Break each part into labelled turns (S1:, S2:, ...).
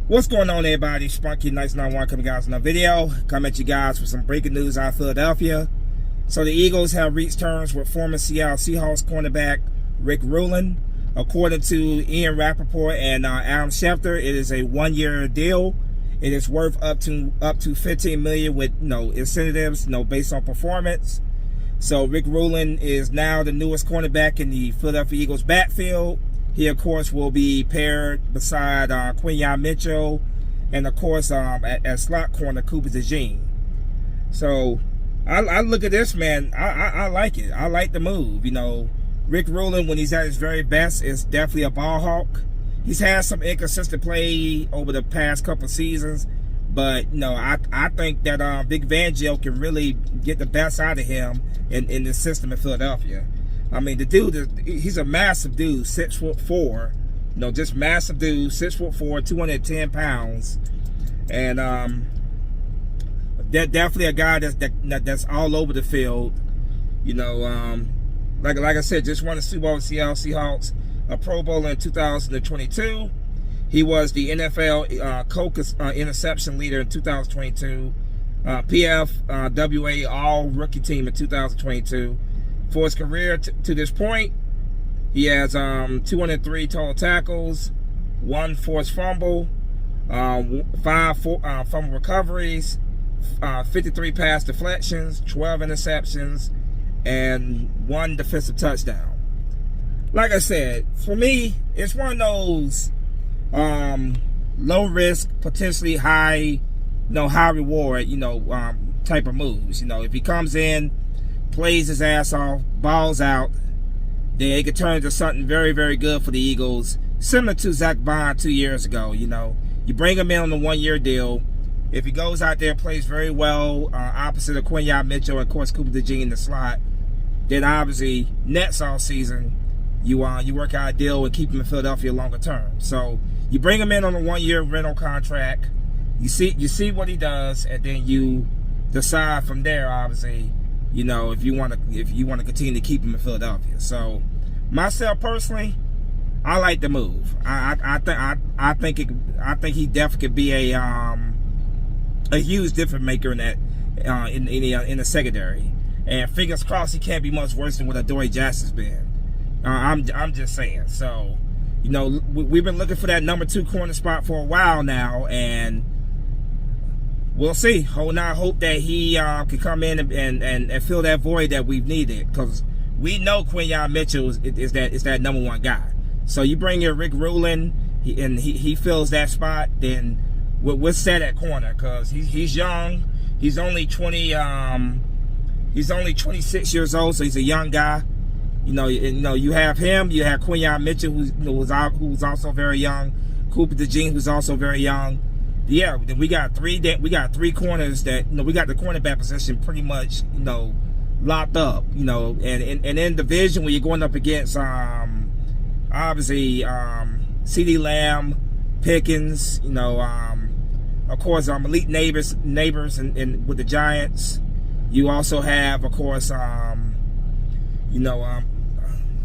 S1: What's going on, everybody? Spunky Nice 91 coming guys in a video. Come at you guys with some breaking news out of Philadelphia. So the Eagles have reached terms with former Seattle Seahawks cornerback Riq Whoolen. According to Ian Rappaport and Adam Schefter, it is a one-year deal. It is worth up to $15 million with incentives, based on performance. So Riq Whoolen is now the newest cornerback in the Philadelphia Eagles backfield. He, of course, will be paired beside Quinyon Mitchell and, of course, at slot corner, Cooper DeJean. So I look at this, man. I like it. I like the move. Riq Whoolen, when he's at his very best, is definitely a ball hawk. He's had some inconsistent play over the past couple seasons, but I think that Vic Fangio can really get the best out of him in the system in Philadelphia. I mean, the dude, he's a massive dude, 6'4", just massive dude, 6'4", 210 pounds, and definitely a guy that's all over the field. Like I said, just won the Super Bowl with Seattle Seahawks, a Pro Bowl in 2022. He was the NFL co-interception leader in 2022, PFWA All Rookie Team in 2022. For his career to this point, he has 203 total tackles, 1 forced fumble, 5 fumble recoveries, 53 pass deflections, 12 interceptions, and 1 defensive touchdown. Like I said, for me, it's one of those low risk, potentially high, high reward, type of moves. If he comes in, plays his ass off, balls out, then it could turn into something very, very good for the Eagles, similar to Zach Bond 2 years ago. You bring him in on a one-year deal. If he goes out there and plays very well, opposite of Quinyon Mitchell and, of course, Cooper DeJean in the slot, then obviously next off season you work out a deal and keep him in Philadelphia longer term. So you bring him in on a one-year rental contract. You see what he does, and then you decide from there, obviously, if you want to continue to keep him in Philadelphia. So myself personally, I like the move. I think he definitely could be a huge difference maker in that in the secondary. And fingers crossed he can't be much worse than what Adoree Jackson's been. I'm just saying. So we've been looking for that number 2 corner spot for a while now, and we'll see. Hope that he can come in and fill that void that we've needed, because we know Quinyon Mitchell is that number 1 guy. So you bring in Riq Whoolen, and he fills that spot, then we're set at corner, because he's young. He's only 26 years old, so he's a young guy. You have him. You have Quinyon Mitchell, who's also very young. Cooper DeJean, who's also very young. Yeah, we got three corners that we got the cornerback position pretty much locked up. And in division, when you're going up against obviously CeeDee Lamb, Pickens, of course elite neighbors and with the Giants. You also have, of course,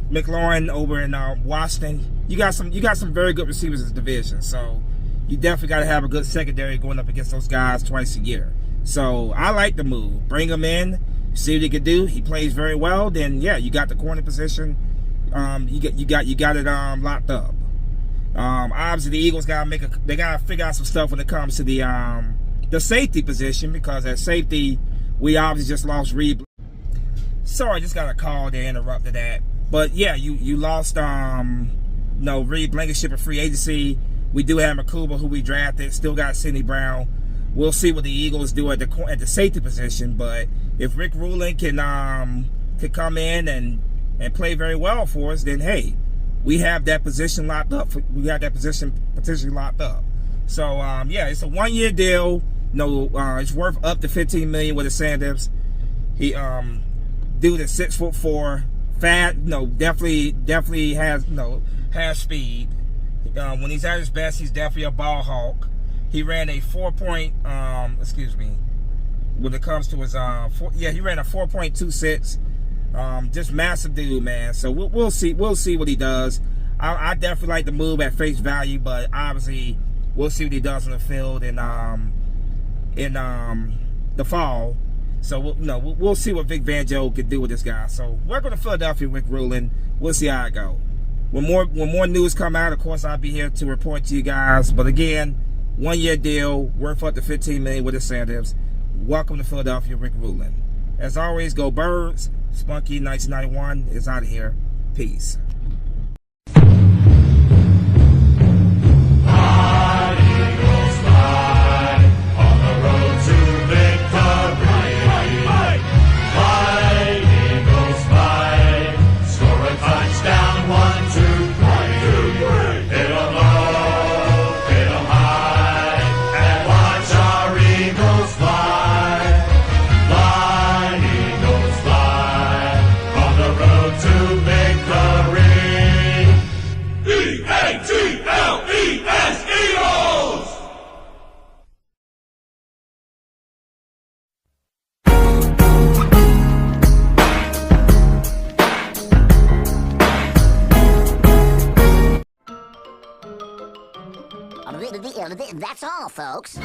S1: McLaurin over in Washington. You got some very good receivers in this division. So you definitely got to have a good secondary going up against those guys twice a year. So I like the move. Bring him in, see what he can do. He plays very well. Then yeah, you got the corner position. You got it locked up. Obviously, the Eagles they gotta figure out some stuff when it comes to the safety position, because at safety we obviously just lost Reed. Sorry, I just got a call that interrupted that. But yeah, you lost Reed Blankenship at free agency. We do have Makuba, who we drafted. Still got Sidney Brown. We'll see what the Eagles do at the safety position. But if Riq Whoolen can come in and play very well for us, then hey, we have that position locked up. We got that position potentially locked up. So yeah, it's a one-year deal. It's worth up to $15 million with incentives. He dude is 6'4", fat. Definitely has speed. When he's at his best, he's definitely a ball hawk. He ran a 4 point. When it comes to his he ran a 4.26. Just massive dude, man. So we'll see what he does. I definitely like the move at face value, but obviously we'll see what he does on the field in the fall. So we'll see what Vic Fangio can do with this guy. So welcome to Philadelphia, Riq Whoolen. We'll see how it goes. When more news come out, of course, I'll be here to report to you guys. But again, 1 year deal, worth up to $15 million with incentives. Welcome to Philadelphia, Riq Whoolen. As always, go Birds. Spunky 1991 is out of here. Peace.
S2: That's all, folks.